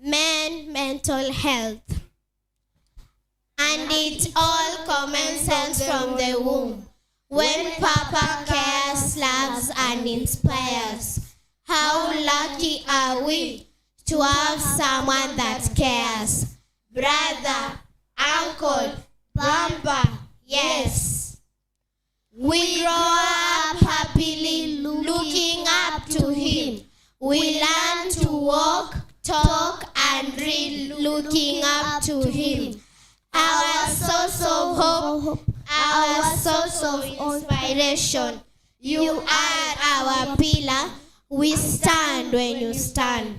mental health. And it all commences from the womb, when Papa cares, loves, and inspires. How lucky are we to have someone that cares? Brother, uncle, grandpa, yes. We grow up happily looking up to him. We learn to walk, talk, and read looking up to him. Our source of hope, our source of inspiration. You are our pillar. We stand when you stand.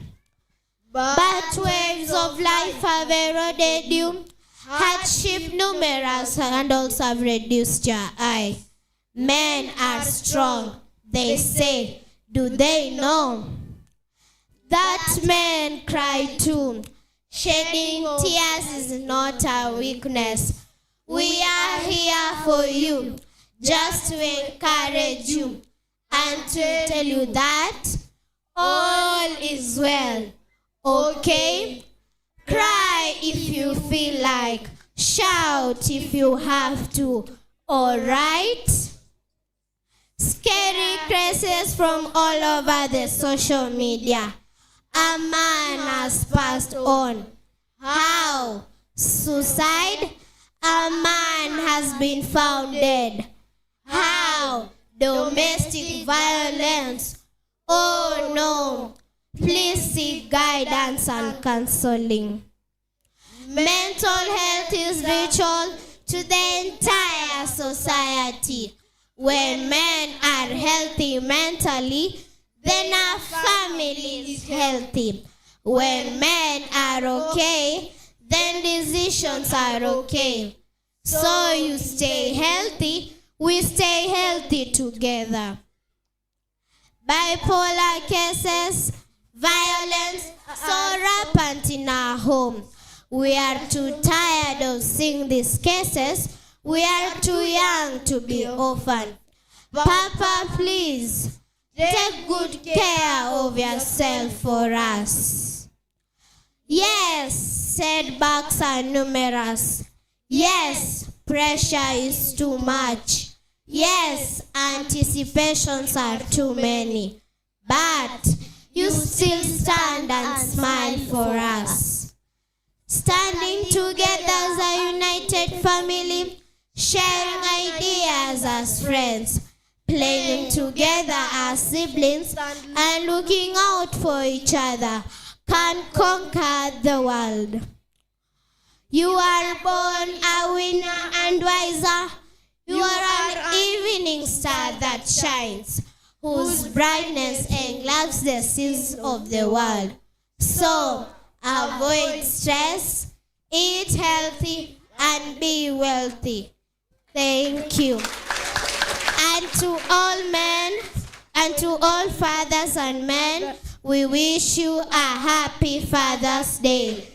But waves of life have eroded you. Hardship numerous and also have reduced your eye. Men are strong, they say. Do they know that men cry too? Shedding tears is not a weakness. We are here for you, just to encourage you and to tell you that all is well. Okay? Cry if you feel like. Shout if you have to. Alright? Scary cases from all over the social media. A man has passed on. How? Suicide? A man has been found dead. How? Domestic violence. Oh no. Please seek guidance and counseling. Mental health is vital to the entire society. When men are healthy mentally, then our family is healthy. When men are okay, then decisions are okay. So you stay healthy, we stay healthy together. Bipolar cases, violence, so rampant in our home. We are too tired of seeing these cases. We are too young to be orphaned. Papa, please, take good care of yourself for us. Yes, setbacks are numerous. Yes, pressure is too much. Yes, anticipations are too many. But you still stand and smile for us. Standing together as a united family, sharing ideas as friends, playing together as siblings, and looking out for each other can conquer the world. You are born a winner and wiser. You are an evening star that shines, whose brightness engloves the seas of the world. So, avoid stress, eat healthy, and be wealthy. Thank you. And to all men, and to all fathers and men, we wish you a happy Father's Day.